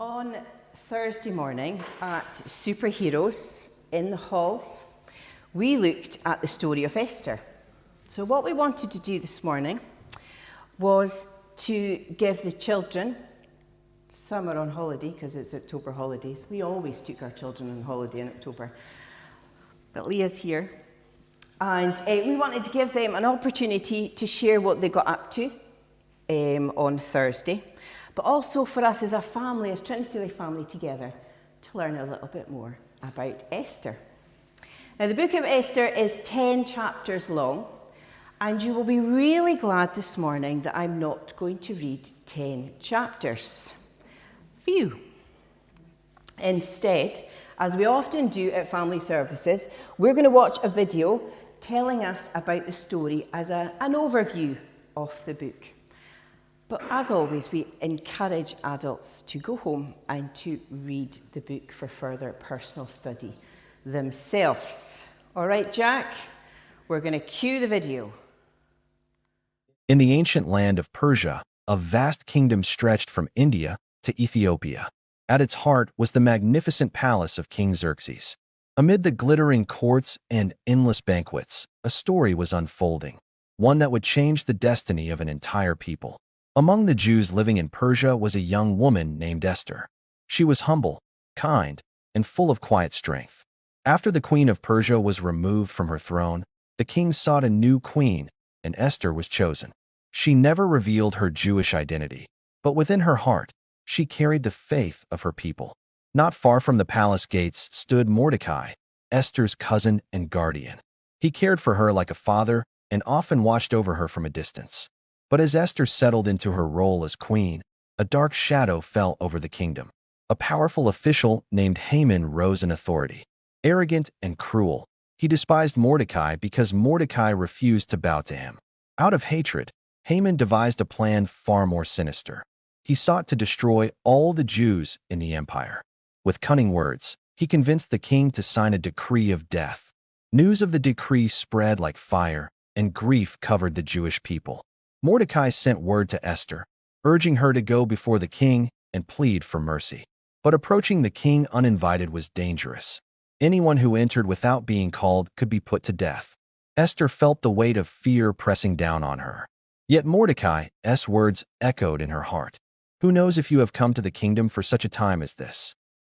On Thursday morning at Superheroes in the halls, we looked at the story of Esther. So what we wanted to do this morning was to give the children, some are on holiday because it's October holidays. We always took our children on holiday in October. But Leah's here. And we wanted to give them an opportunity to share what they got up to on Thursday. But also for us as a family, as Trinity family together, to learn a little bit more about Esther. Now, the book of Esther is 10 chapters long, and you will be really glad this morning that I'm not going to read 10 chapters for you. Instead, as we often do at family services, we're going to watch a video telling us about the story as an overview of the book. But as always, we encourage adults to go home and to read the book for further personal study themselves. All right, Jack, we're going to cue the video. In the ancient land of Persia, a vast kingdom stretched from India to Ethiopia. At its heart was the magnificent palace of King Xerxes. Amid the glittering courts and endless banquets, a story was unfolding, one that would change the destiny of an entire people. Among the Jews living in Persia was a young woman named Esther. She was humble, kind, and full of quiet strength. After the queen of Persia was removed from her throne, the king sought a new queen, and Esther was chosen. She never revealed her Jewish identity, but within her heart, she carried the faith of her people. Not far from the palace gates stood Mordecai, Esther's cousin and guardian. He cared for her like a father and often watched over her from a distance. But as Esther settled into her role as queen, a dark shadow fell over the kingdom. A powerful official named Haman rose in authority. Arrogant and cruel, he despised Mordecai because Mordecai refused to bow to him. Out of hatred, Haman devised a plan far more sinister. He sought to destroy all the Jews in the empire. With cunning words, he convinced the king to sign a decree of death. News of the decree spread like fire, and grief covered the Jewish people. Mordecai sent word to Esther, urging her to go before the king and plead for mercy. But approaching the king uninvited was dangerous. Anyone who entered without being called could be put to death. Esther felt the weight of fear pressing down on her. Yet Mordecai's words echoed in her heart. Who knows if you have come to the kingdom for such a time as this?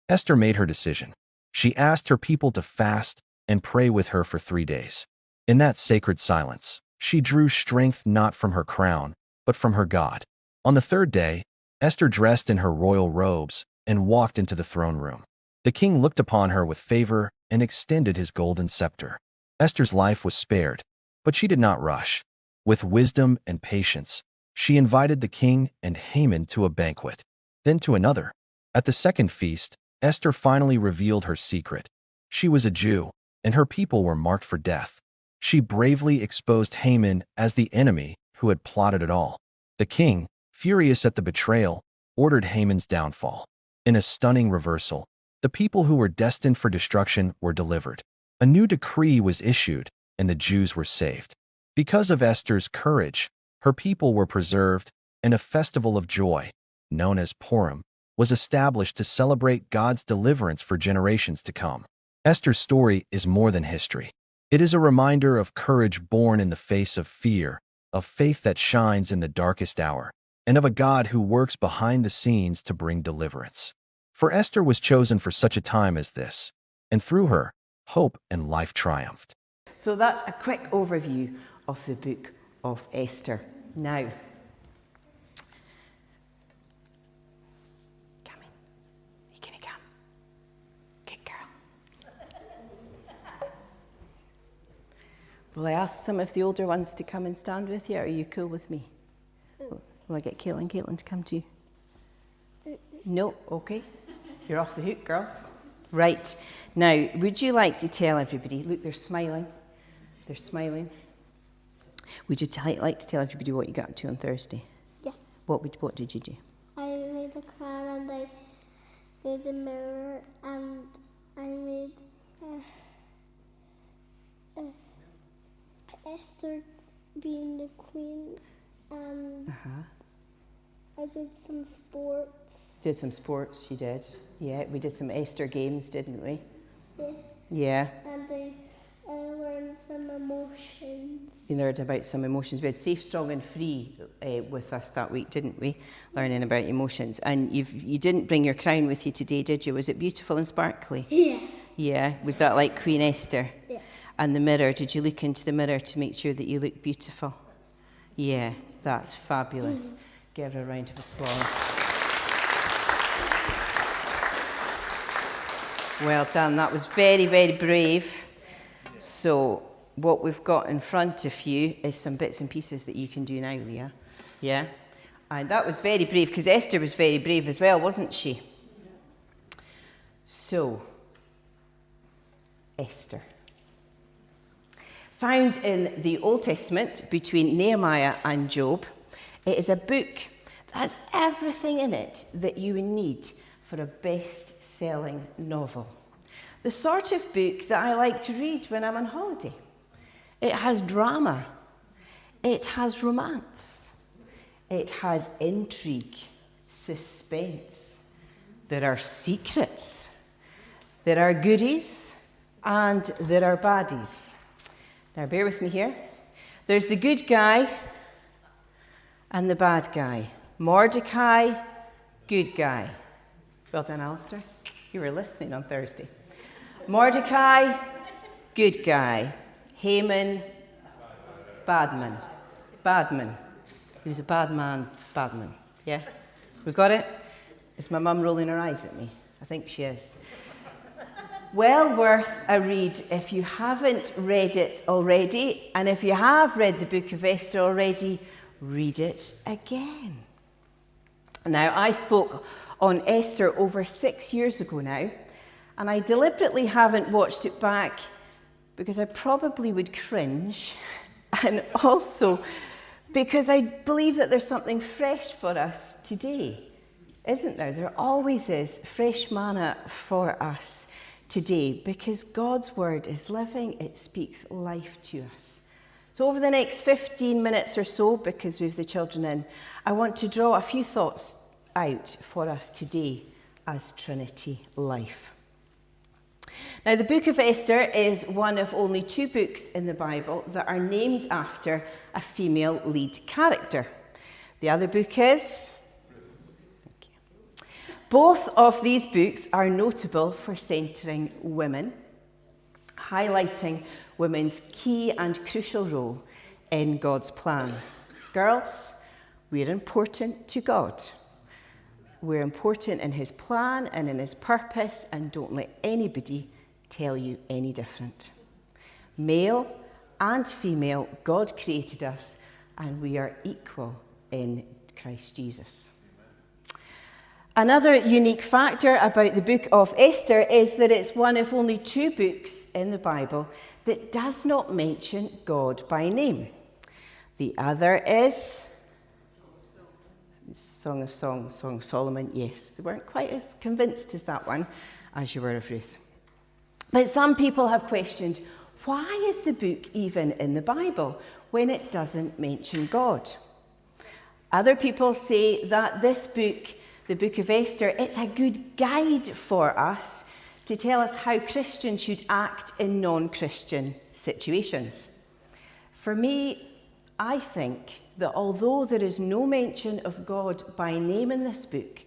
Esther made her decision. She asked her people to fast and pray with her for 3 days. In that sacred silence, she drew strength not from her crown, but from her God. On the 3rd day, Esther dressed in her royal robes and walked into the throne room. The king looked upon her with favor and extended his golden scepter. Esther's life was spared, but she did not rush. With wisdom and patience, she invited the king and Haman to a banquet, then to another. At the second feast, Esther finally revealed her secret. She was a Jew, and her people were marked for death. She bravely exposed Haman as the enemy who had plotted it all. The king, furious at the betrayal, ordered Haman's downfall. In a stunning reversal, the people who were destined for destruction were delivered. A new decree was issued, and the Jews were saved. Because of Esther's courage, her people were preserved, and a festival of joy, known as Purim, was established to celebrate God's deliverance for generations to come. Esther's story is more than history. It is a reminder of courage born in the face of fear, of faith that shines in the darkest hour, and of a God who works behind the scenes to bring deliverance. For Esther was chosen for such a time as this, and through her, hope and life triumphed. So that's a quick overview of the book of Esther. Now, come in. You gonna come? Good girl. Will I ask some of the older ones to come and stand with you, or are you cool with me? Will I get Caitlin to come too? No? Okay. You're off the hook, girls. Right. Now, would you like to tell everybody, look, they're smiling. They're smiling. Would you like to tell everybody what you got up to on Thursday? Yeah. What did you do? I made a crown and I made a mirror and I made Esther being the queen and I did some sports Did some sports, you did. Yeah, we did some Esther games, didn't we? Yeah. Yeah. And I learned some emotions. You learned about some emotions. We had Safe, Strong and Free with us that week, didn't we? Learning about emotions. And you didn't bring your crown with you today, did you? Was it beautiful and sparkly? Yeah. Yeah. Was that like Queen Esther? Yeah. And the mirror, did you look into the mirror to make sure that you look beautiful? Yeah, that's fabulous. Give her a round of applause. Well done. That was very, very brave. So what we've got in front of you is some bits and pieces that you can do now, Leah. Yeah? And that was very brave, because Esther was very brave as well, wasn't she? So, Esther. Found in the Old Testament between Nehemiah and Job, it is a book that has everything in it that you would need for a best-selling novel. The sort of book that I like to read when I'm on holiday. It has drama. It has romance. It has intrigue, suspense. There are secrets. There are goodies, and there are baddies. Now, bear with me here. There's the good guy and the bad guy. Mordecai, good guy. Well done, Alistair. You were listening on Thursday. Mordecai, good guy. Haman, badman. Badman. He was a bad man, badman. Yeah? We got it? Is my mum rolling her eyes at me? I think she is. Well worth a read if you haven't read it already, and if you have read the book of Esther already, read it again. Now, I spoke on Esther over 6 years ago now, and I deliberately haven't watched it back because I probably would cringe, and also because I believe that there's something fresh for us today, isn't there? There always is fresh manna for us today, because God's word is living, it speaks life to us. So over the next 15 minutes or so, because we have the children in, I want to draw a few thoughts out for us today as Trinity Life. Now, the book of Esther is one of only 2 books in the Bible that are named after a female lead character. The other book is... Both of these books are notable for centering women, highlighting women's key and crucial role in God's plan. Girls, we're important to God. We're important in his plan and in his purpose, and don't let anybody tell you any different. Male and female, God created us, and we are equal in Christ Jesus. Another unique factor about the book of Esther is that it's one of only 2 books in the Bible that does not mention God by name. The other is Song of Songs, Song of Solomon. Yes, they weren't quite as convinced as that one as you were of Ruth. But some people have questioned, why is the book even in the Bible when it doesn't mention God? Other people say that this book, the book of Esther, it's a good guide for us to tell us how Christians should act in non-Christian situations. For me, I think that although there is no mention of God by name in this book,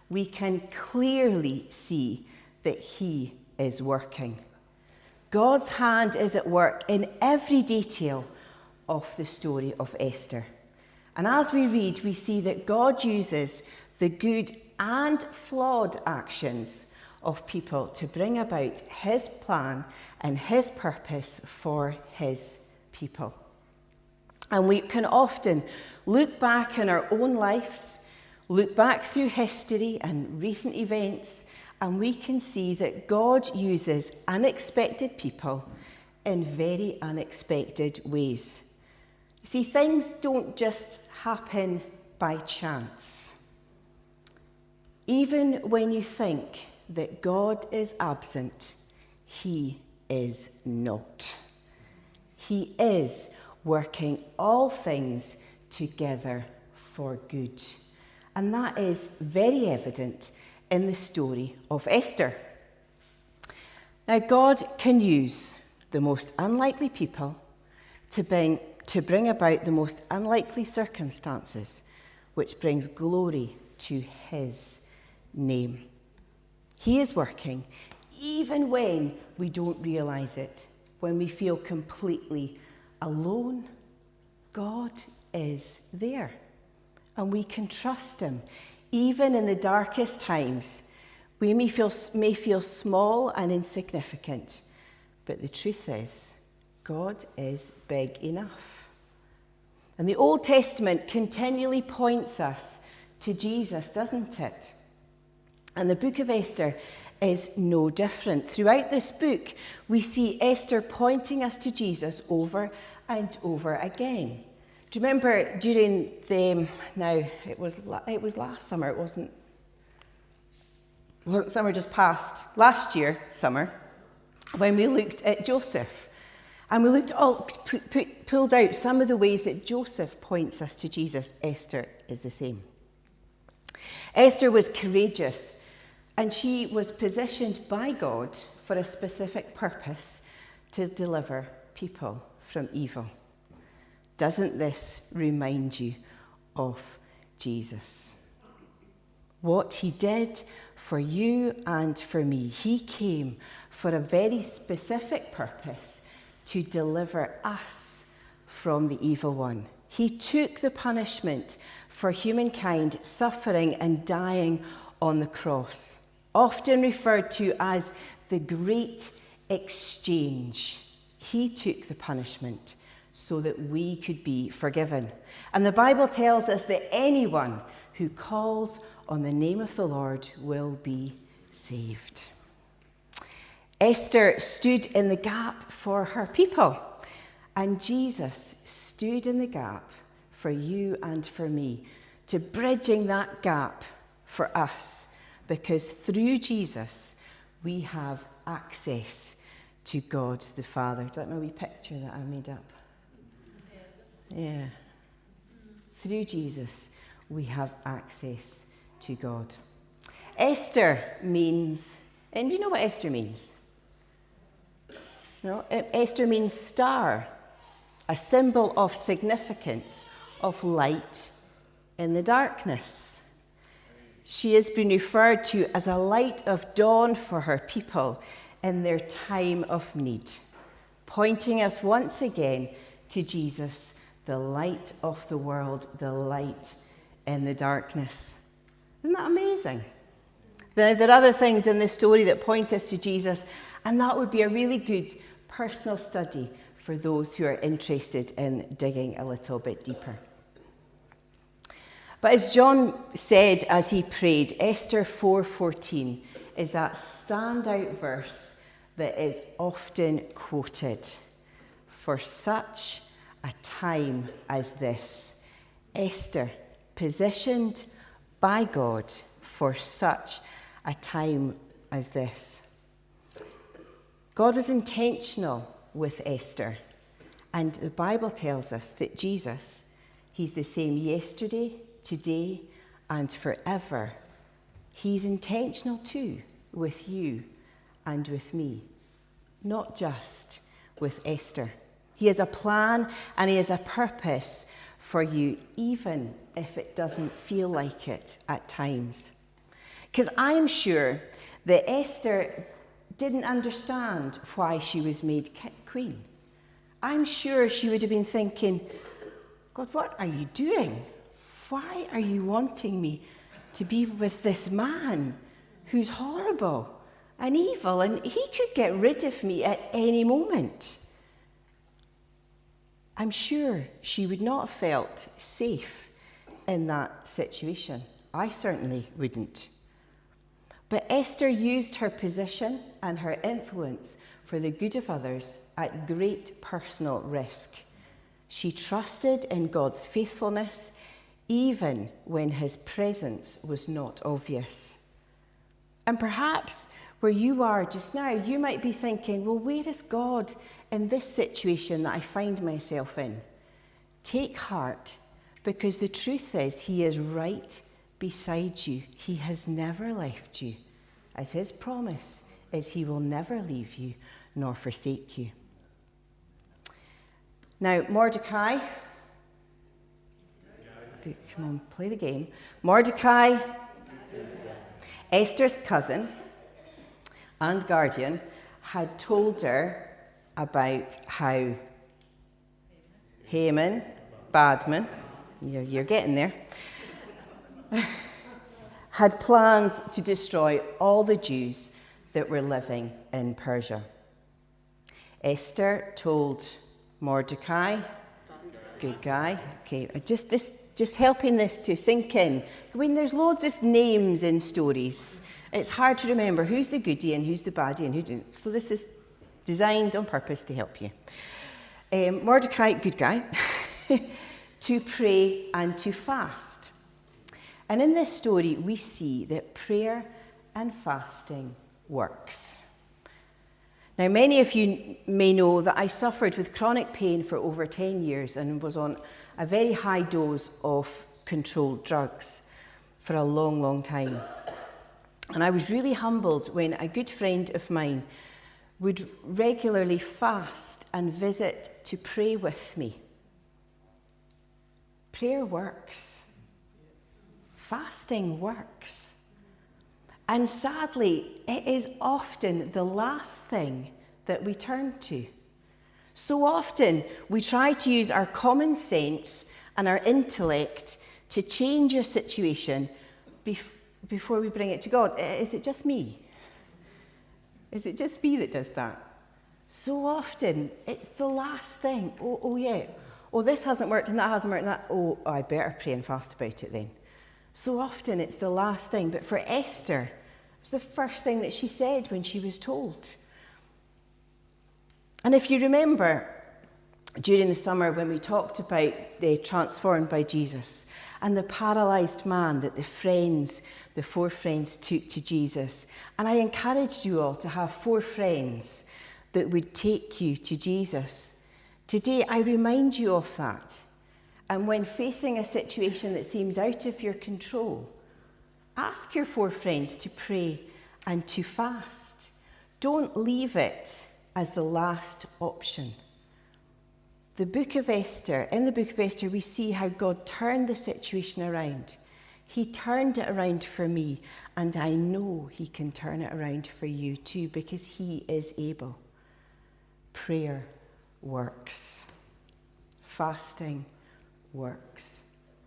we can clearly see that he is working. God's hand is at work in every detail of the story of Esther. And as we read, we see that God uses the good and flawed actions of people to bring about his plan and his purpose for his people. And we can often look back in our own lives, look back through history and recent events, and we can see that God uses unexpected people in very unexpected ways. You see, things don't just happen by chance. Even when you think that God is absent, he is not. He is working all things together for good. And that is very evident in the story of Esther. Now, God can use the most unlikely people to bring about the most unlikely circumstances, which brings glory to his name. He is working even when we don't realize it, when we feel completely alone. God is there, and we can trust him even in the darkest times. We may feel small and insignificant, but the truth is, God is big enough. And the Old Testament continually points us to Jesus, doesn't it? And the book of Esther is no different. Throughout this book, we see Esther pointing us to Jesus over and over again. Do you remember during it was last summer, it wasn't summer just passed, last year, summer, when we looked at Joseph. And we pulled out some of the ways that Joseph points us to Jesus. Esther is the same. Esther was courageous, and she was positioned by God for a specific purpose, to deliver people from evil. Doesn't this remind you of Jesus? What he did for you and for me. He came for a very specific purpose, to deliver us from the evil one. He took the punishment for humankind, suffering and dying on the cross, often referred to as the Great Exchange. He took the punishment so that we could be forgiven. And the Bible tells us that anyone who calls on the name of the Lord will be saved. Esther stood in the gap for her people, and Jesus stood in the gap for you and for me, to bridging that gap for us, because through Jesus we have access to God the Father. Is that my wee picture that I made up? Yeah. Through Jesus we have access to God. Esther means, and do you know what Esther means? No, Esther means star, a symbol of significance, of light in the darkness. She has been referred to as a light of dawn for her people in their time of need, pointing us once again to Jesus, the light of the world, the light in the darkness. Isn't that amazing? There are other things in this story that point us to Jesus, and that would be a really good personal study for those who are interested in digging a little bit deeper. But as John said as he prayed, Esther 4:14 is that standout verse that is often quoted. For such a time as this, Esther, positioned by God for such a time as this. God was intentional with Esther, and the Bible tells us that Jesus, he's the same yesterday, today, and forever. He's intentional too with you and with me, not just with Esther. He has a plan and he has a purpose for you, even if it doesn't feel like it at times. Because I'm sure that Esther didn't understand why she was made queen. I'm sure she would have been thinking, God, what are you doing? Why are you wanting me to be with this man who's horrible and evil, and he could get rid of me at any moment? I'm sure she would not have felt safe in that situation. I certainly wouldn't. But Esther used her position and her influence for the good of others at great personal risk. She trusted in God's faithfulness, even when his presence was not obvious. And perhaps where you are just now, you might be thinking, well, where is God in this situation that I find myself in? Take heart, because the truth is he is right beside you. He has never left you, as his promise is he will never leave you nor forsake you. Now, Mordecai, come on, play the game. Mordecai, Esther's cousin and guardian, had told her about how Haman, Badman, you're getting there, had plans to destroy all the Jews that were living in Persia. Esther told Mordecai, good guy, okay, just helping this to sink in. I mean, there's loads of names in stories. It's hard to remember who's the goodie and who's the baddie and who didn't. So this is designed on purpose to help you. Mordecai, good guy, to pray and to fast. And in this story, we see that prayer and fasting works. Now, many of you may know that I suffered with chronic pain for over 10 years and was on a very high dose of controlled drugs for a long, long time. And I was really humbled when a good friend of mine would regularly fast and visit to pray with me. Prayer works. Fasting works. And sadly, it is often the last thing that we turn to. So often, we try to use our common sense and our intellect to change a situation before we bring it to God. Is it just me? Is it just me that does that? So often, it's the last thing. Oh yeah. Oh, this hasn't worked and that hasn't worked and that. Oh, I better pray and fast about it then. So often, it's the last thing. But for Esther, it was the first thing that she said when she was told. And if you remember, during the summer when we talked about the transformed by Jesus and the paralysed man that the 4 friends took to Jesus. And I encouraged you all to have 4 friends that would take you to Jesus. Today, I remind you of that. And when facing a situation that seems out of your control, ask your 4 friends to pray and to fast. Don't leave it as the last option. In the book of Esther, we see how God turned the situation around. He turned it around for me, and I know he can turn it around for you too, because he is able. Prayer works. Fasting works.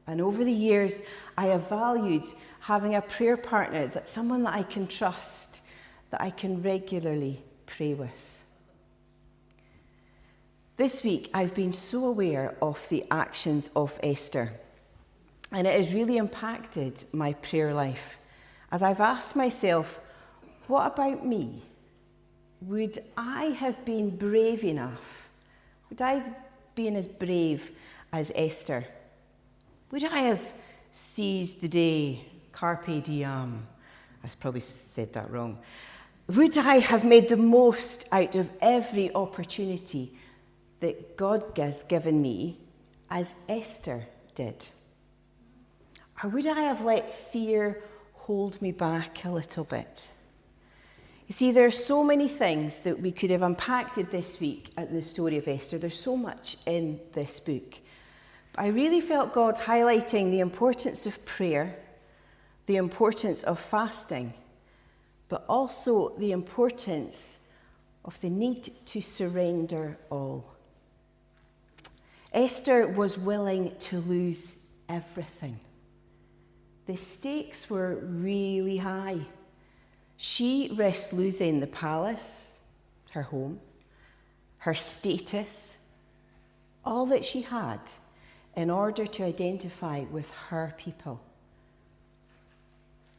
And over the years, I have valued having a prayer partner, someone that I can trust, that I can regularly pray with. This week, I've been so aware of the actions of Esther, and it has really impacted my prayer life. As I've asked myself, what about me? Would I have been brave enough? Would I have been as brave as Esther? Would I have seized the day, carpe diem? I probably said that wrong. Would I have made the most out of every opportunity that God has given me, as Esther did? Or would I have let fear hold me back a little bit? You see, there are so many things that we could have impacted this week at the story of Esther. There's so much in this book. But I really felt God highlighting the importance of prayer, the importance of fasting, but also the importance of the need to surrender all. Esther was willing to lose everything. The stakes were really high. She risked losing the palace, her home, her status, all that she had, in order to identify with her people.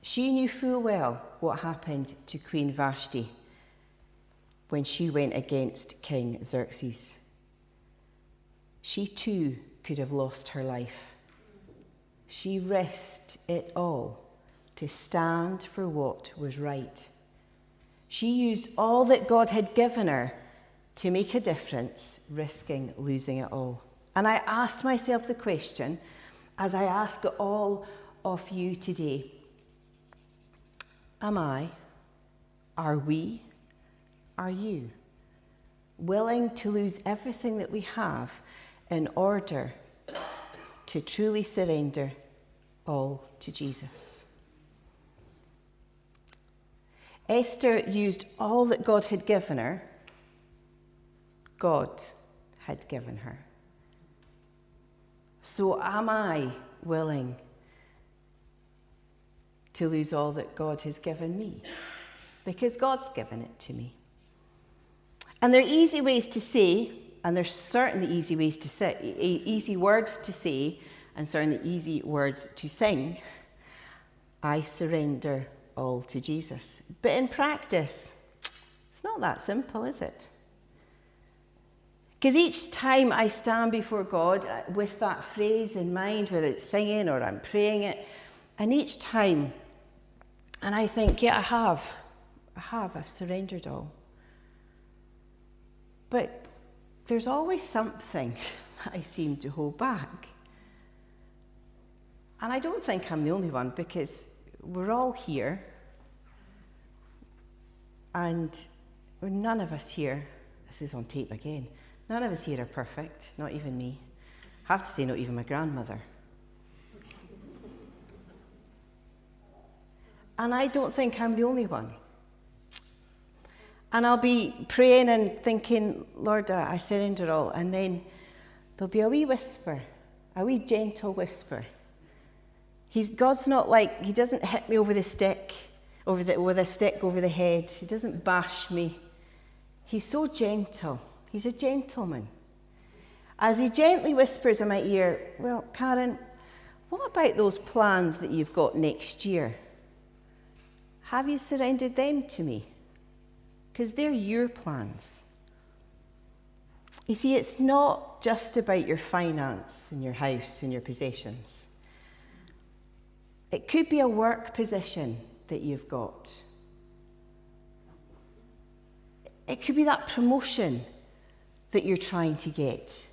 She knew full well what happened to Queen Vashti when she went against King Xerxes. She too could have lost her life. She risked it all to stand for what was right. She used all that God had given her to make a difference, risking losing it all. And I asked myself the question, as I ask all of you today. Are we, are you willing to lose everything that we have in order to truly surrender all to Jesus? Esther used all that God had given her. God had given her. So am I willing to lose all that God has given me? Because God's given it to me. And there are easy ways to say, and there's certainly easy ways to say, easy words to say, and certainly easy words to sing. I surrender all to Jesus. But in practice, it's not that simple, is it? Because each time I stand before God with that phrase in mind, whether it's singing or I'm praying it, and each time, and I think, yeah, I've surrendered all. But there's always something that I seem to hold back. And I don't think I'm the only one, because we're all here, and none of us here, this is on tape again, none of us here are perfect, not even me. I have to say, not even my grandmother. And I don't think I'm the only one. And I'll be praying and thinking, Lord, I surrender all. And then there'll be a wee whisper, a wee gentle whisper. God's not like, he doesn't hit me over the stick, with a stick over the head. He doesn't bash me. He's so gentle. He's a gentleman. As he gently whispers in my ear, well, Karen, what about those plans that you've got next year? Have you surrendered them to me? Because they're your plans. You see, it's not just about your finance and your house and your possessions. It could be a work position that you've got. It could be that promotion that you're trying to get.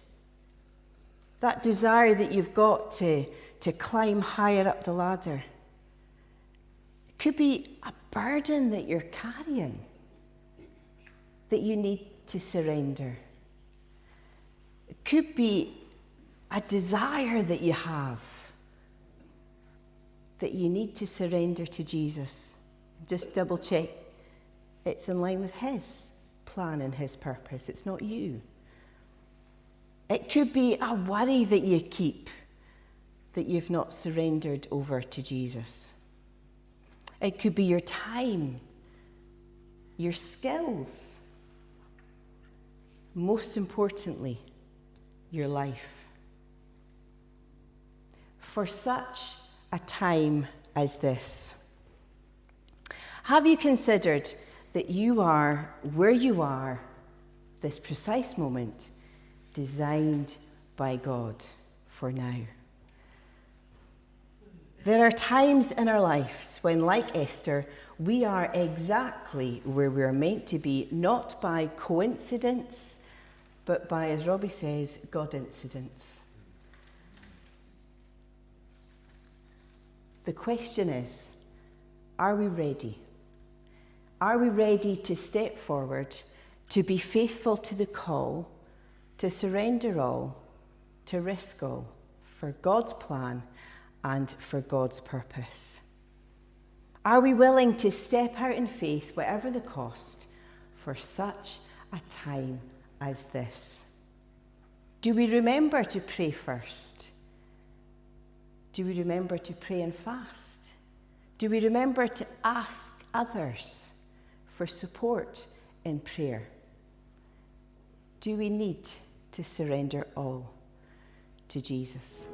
That desire that you've got to climb higher up the ladder. It could be a burden that you're carrying that you need to surrender. It could be a desire that you have that you need to surrender to Jesus. Just double check it's in line with his plan and his purpose. It's not you. It could be a worry that you keep that you've not surrendered over to Jesus. It could be your time, your skills, most importantly, your life. For such a time as this, have you considered that you are where you are this precise moment, designed by God for now? There are times in our lives when, like Esther, we are exactly where we're meant to be, not by coincidence, but by, as Robbie says, God incidents. The question is, are we ready? Are we ready to step forward, to be faithful to the call, to surrender all, to risk all, for God's plan and for God's purpose? Are we willing to step out in faith, whatever the cost, for such a time as this? Do we remember to pray first? Do we remember to pray and fast? Do we remember to ask others for support in prayer? Do we need to surrender all to Jesus?